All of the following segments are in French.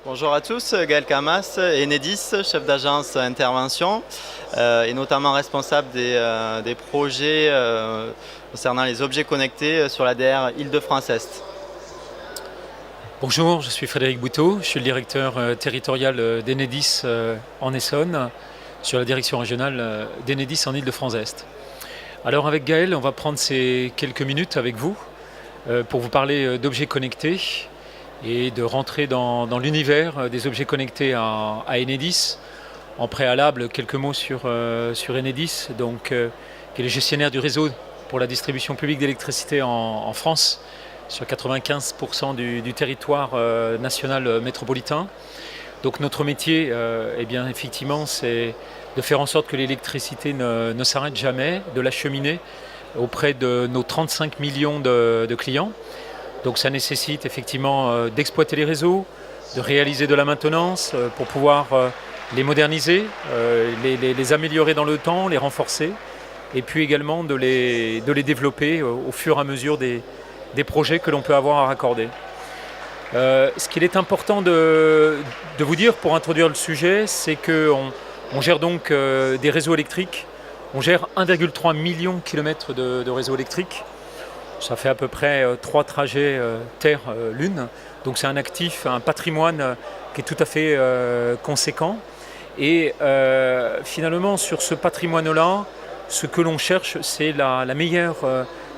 Bonjour à tous, Gaël Camas, Enedis, chef d'agence intervention et notamment responsable des projets concernant les objets connectés sur l'ADR Île-de-France-Est. Bonjour, je suis Frédéric Bouteau, je suis le directeur territorial d'Enedis en Essonne, sur la direction régionale d'Enedis en Île-de-France-Est. Alors avec Gaël, on va prendre ces quelques minutes avec vous pour vous parler d'objets connectés et de rentrer dans l'univers des objets connectés à Enedis. En préalable, quelques mots sur Enedis, qui est le gestionnaire du réseau pour la distribution publique d'électricité en France, sur 95% du territoire national métropolitain. Donc notre métier, effectivement, c'est de faire en sorte que l'électricité ne s'arrête jamais, de l'acheminer auprès de nos 35 millions de clients. Donc ça nécessite effectivement d'exploiter les réseaux, de réaliser de la maintenance pour pouvoir les moderniser, les améliorer dans le temps, les renforcer, et puis également de les développer au fur et à mesure des projets que l'on peut avoir à raccorder. Ce qu'il est important de vous dire pour introduire le sujet, c'est qu'on gère donc des réseaux électriques. On gère 1,3 million de kilomètres de réseaux électriques. Ça fait à peu près 3 trajets Terre-Lune. Donc c'est un actif, un patrimoine qui est tout à fait conséquent. Et finalement, sur ce patrimoine-là, ce que l'on cherche, c'est la meilleure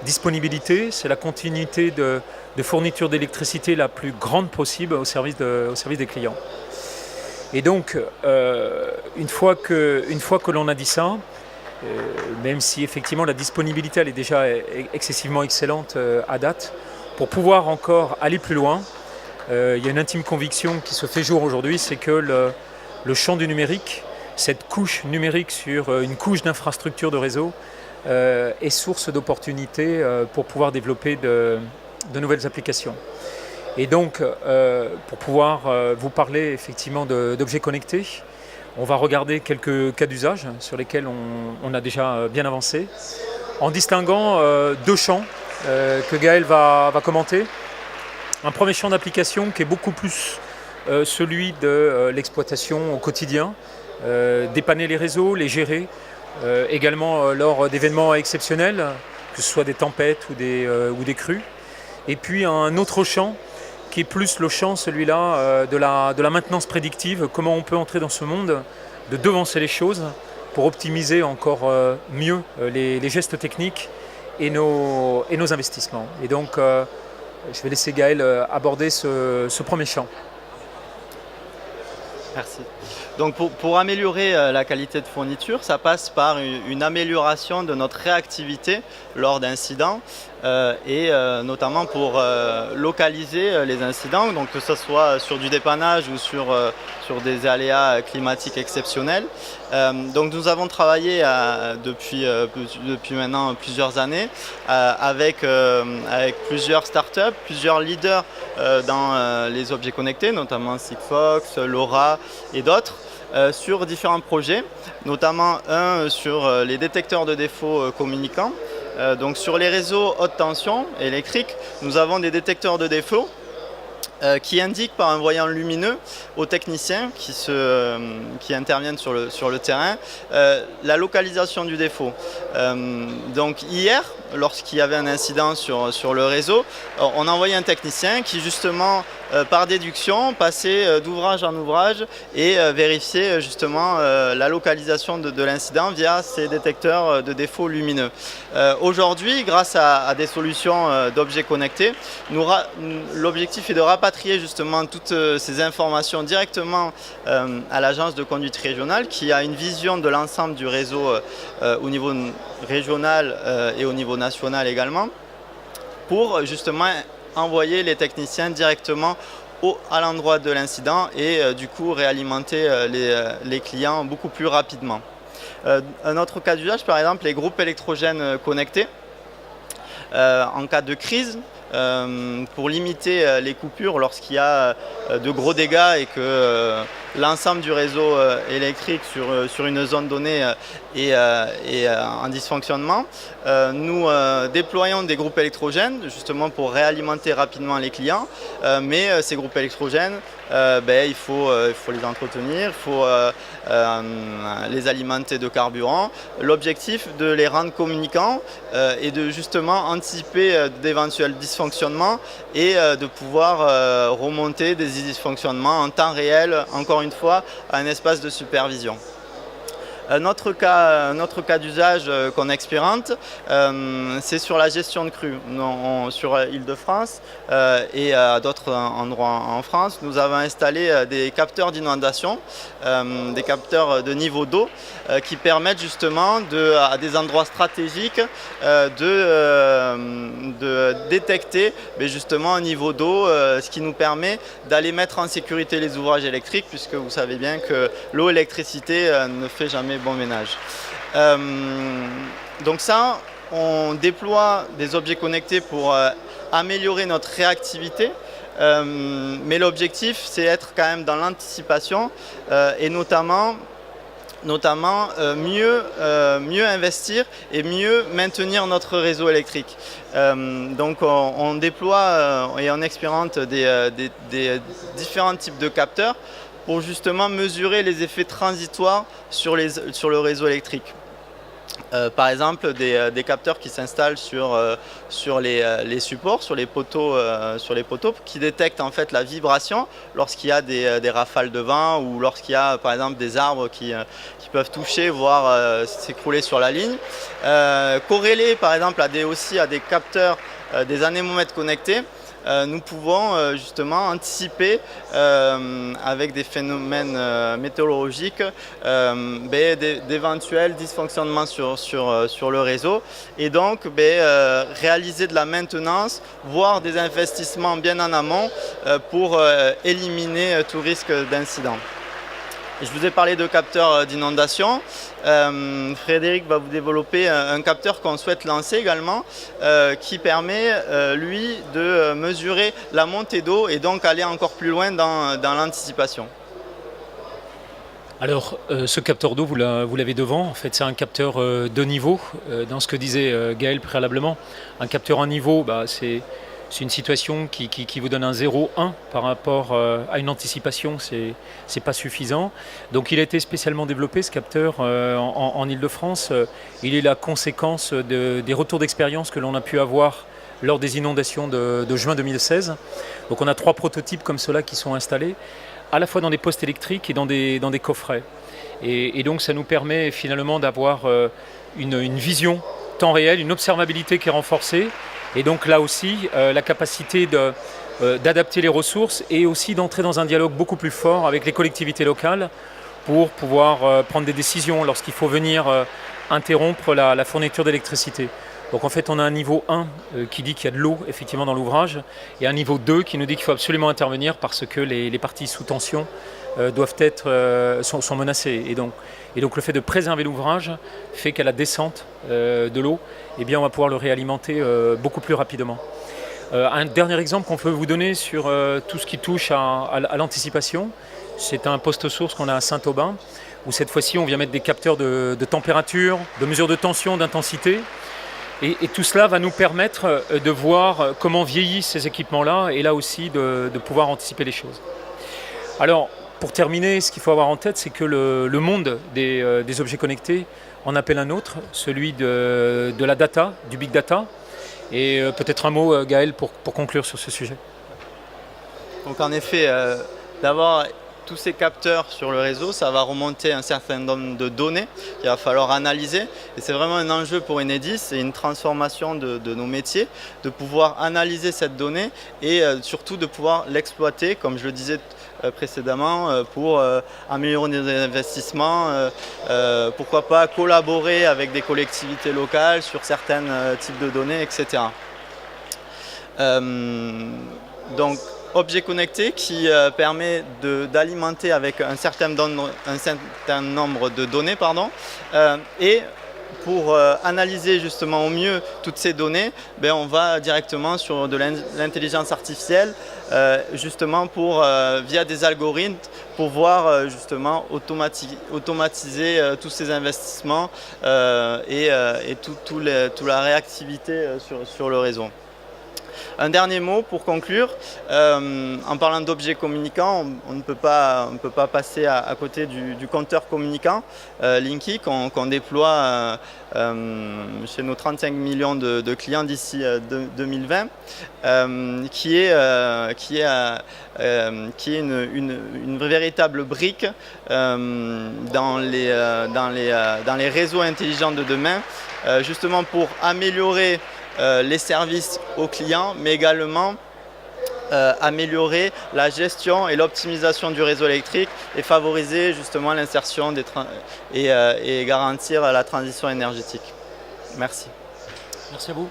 disponibilité, c'est la continuité de fourniture d'électricité la plus grande possible au service des clients. Et donc, une fois que l'on a dit ça, même si effectivement la disponibilité elle est déjà excessivement excellente à date, pour pouvoir encore aller plus loin, il y a une intime conviction qui se fait jour aujourd'hui, c'est que le champ du numérique, cette couche numérique sur une couche d'infrastructure de réseau, est source d'opportunités pour pouvoir développer de nouvelles applications. Et donc, pour pouvoir vous parler effectivement d'objets connectés, on va regarder quelques cas d'usage sur lesquels on a déjà bien avancé, en distinguant 2 champs que Gaël va commenter. Un premier champ d'application qui est beaucoup plus celui de l'exploitation au quotidien, dépanner les réseaux, les gérer, également lors d'événements exceptionnels, que ce soit des tempêtes ou des crues. Et puis un autre champ qui est plus le champ, celui-là, de la maintenance prédictive, comment on peut entrer dans ce monde, de devancer les choses pour optimiser encore mieux les gestes techniques et nos investissements. Et donc, je vais laisser Gaël aborder ce premier champ. Merci. Donc pour améliorer la qualité de fourniture, ça passe par une amélioration de notre réactivité lors d'incidents et notamment pour localiser les incidents, donc que ce soit sur du dépannage ou sur des aléas climatiques exceptionnels. Donc nous avons travaillé depuis maintenant plusieurs années avec plusieurs startups, plusieurs leaders dans les objets connectés, notamment Sigfox, LoRa et d'autres. Sur différents projets, notamment un sur les détecteurs de défauts communicants. Donc sur les réseaux haute tension électrique, nous avons des détecteurs de défauts qui indiquent par un voyant lumineux aux techniciens qui interviennent sur le terrain la localisation du défaut. Donc hier, lorsqu'il y avait un incident sur le réseau, on a envoyé un technicien qui justement par déduction passait d'ouvrage en ouvrage et vérifiait justement la localisation de l'incident via ces détecteurs de défauts lumineux. Aujourd'hui, grâce à des solutions d'objets connectés, l'objectif est de rapatrier justement toutes ces informations directement à l'agence de conduite régionale qui a une vision de l'ensemble du réseau au niveau régional et au niveau national également, pour justement envoyer les techniciens directement à l'endroit de l'incident et du coup réalimenter les clients beaucoup plus rapidement. Un autre cas d'usage, par exemple, les groupes électrogènes connectés. En cas de crise, pour limiter les coupures lorsqu'il y a de gros dégâts et que l'ensemble du réseau électrique sur une zone donnée est en dysfonctionnement. Nous déployons des groupes électrogènes justement pour réalimenter rapidement les clients, mais ces groupes électrogènes il faut les entretenir, il faut les alimenter de carburant. L'objectif de les rendre communicants et de justement anticiper d'éventuels dysfonctionnements et de pouvoir remonter des dysfonctionnements en temps réel, encore une fois, à un espace de supervision. Notre cas d'usage qu'on expérimente, c'est sur la gestion de crues. Sur Île-de-France et à d'autres endroits en France, nous avons installé des capteurs d'inondation, des capteurs de niveau d'eau qui permettent justement à des endroits stratégiques de détecter justement un niveau d'eau, ce qui nous permet d'aller mettre en sécurité les ouvrages électriques, puisque vous savez bien que l'eau, l'électricité ne fait jamais bon ménage. Donc ça, on déploie des objets connectés pour améliorer notre réactivité, mais l'objectif c'est être quand même dans l'anticipation et notamment mieux investir et mieux maintenir notre réseau électrique. Donc on déploie et on expérimente des différents types de capteurs pour justement mesurer les effets transitoires sur le réseau électrique. Par exemple, des capteurs qui s'installent sur les supports, sur les poteaux, qui détectent en fait la vibration lorsqu'il y a des rafales de vent ou lorsqu'il y a par exemple des arbres qui peuvent toucher, voire s'écrouler sur la ligne. Corrélés par exemple aussi à des capteurs, des anémomètres connectés, nous pouvons justement anticiper avec des phénomènes météorologiques d'éventuels dysfonctionnements sur le réseau et donc réaliser de la maintenance, voire des investissements bien en amont pour éliminer tout risque d'incident. Je vous ai parlé de capteurs d'inondation. Frédéric va vous développer un capteur qu'on souhaite lancer également qui permet, lui, de mesurer la montée d'eau et donc aller encore plus loin dans l'anticipation. Alors, ce capteur d'eau, vous l'avez devant. En fait, c'est un capteur de niveau. Dans ce que disait Gaël préalablement, un capteur à niveau, c'est une situation qui vous donne un 0,1 par rapport à une anticipation, c'est pas suffisant. Donc il a été spécialement développé ce capteur en Île-de-France. Il est la conséquence des retours d'expérience que l'on a pu avoir lors des inondations de juin 2016. Donc on a 3 prototypes comme cela qui sont installés, à la fois dans des postes électriques et dans des coffrets. Et donc ça nous permet finalement d'avoir une vision temps réel, une observabilité qui est renforcée. Et donc là aussi, la capacité d'adapter les ressources et aussi d'entrer dans un dialogue beaucoup plus fort avec les collectivités locales pour pouvoir prendre des décisions lorsqu'il faut venir interrompre la fourniture d'électricité. Donc en fait, on a un niveau 1 qui dit qu'il y a de l'eau effectivement dans l'ouvrage et un niveau 2 qui nous dit qu'il faut absolument intervenir parce que les parties sous tension sont menacées. Et donc le fait de préserver l'ouvrage fait qu'à la descente de l'eau, on va pouvoir le réalimenter beaucoup plus rapidement. Un dernier exemple qu'on peut vous donner sur tout ce qui touche à l'anticipation, c'est un poste source qu'on a à Saint-Aubin, où cette fois-ci on vient mettre des capteurs de température, de mesure de tension, d'intensité. Et tout cela va nous permettre de voir comment vieillissent ces équipements-là et là aussi de pouvoir anticiper les choses. Alors, pour terminer, ce qu'il faut avoir en tête, c'est que le monde des objets connectés en appelle un autre, celui de la data, du big data. Et peut-être un mot, Gaël, pour conclure sur ce sujet. Donc en effet, d'abord, tous ces capteurs sur le réseau, ça va remonter un certain nombre de données qu'il va falloir analyser. Et c'est vraiment un enjeu pour Enedis, c'est une transformation de nos métiers, de pouvoir analyser cette donnée et surtout de pouvoir l'exploiter, comme je le disais précédemment, pour améliorer nos investissements, pourquoi pas collaborer avec des collectivités locales sur certains types de données, etc. Donc, objet connecté qui permet d'alimenter avec un certain nombre de données, et pour analyser justement au mieux toutes ces données, on va directement sur de l'intelligence artificielle, justement pour via des algorithmes pour voir justement automatiser tous ces investissements et toute la réactivité sur le réseau. Un dernier mot pour conclure. En parlant d'objets communicants, on ne peut pas passer à côté du compteur communicant Linky qu'on déploie chez nos 35 millions de clients d'ici 2020, qui est une véritable brique dans les réseaux intelligents de demain, justement pour améliorer les services aux clients, mais également améliorer la gestion et l'optimisation du réseau électrique et favoriser justement l'insertion et garantir la transition énergétique. Merci. Merci à vous.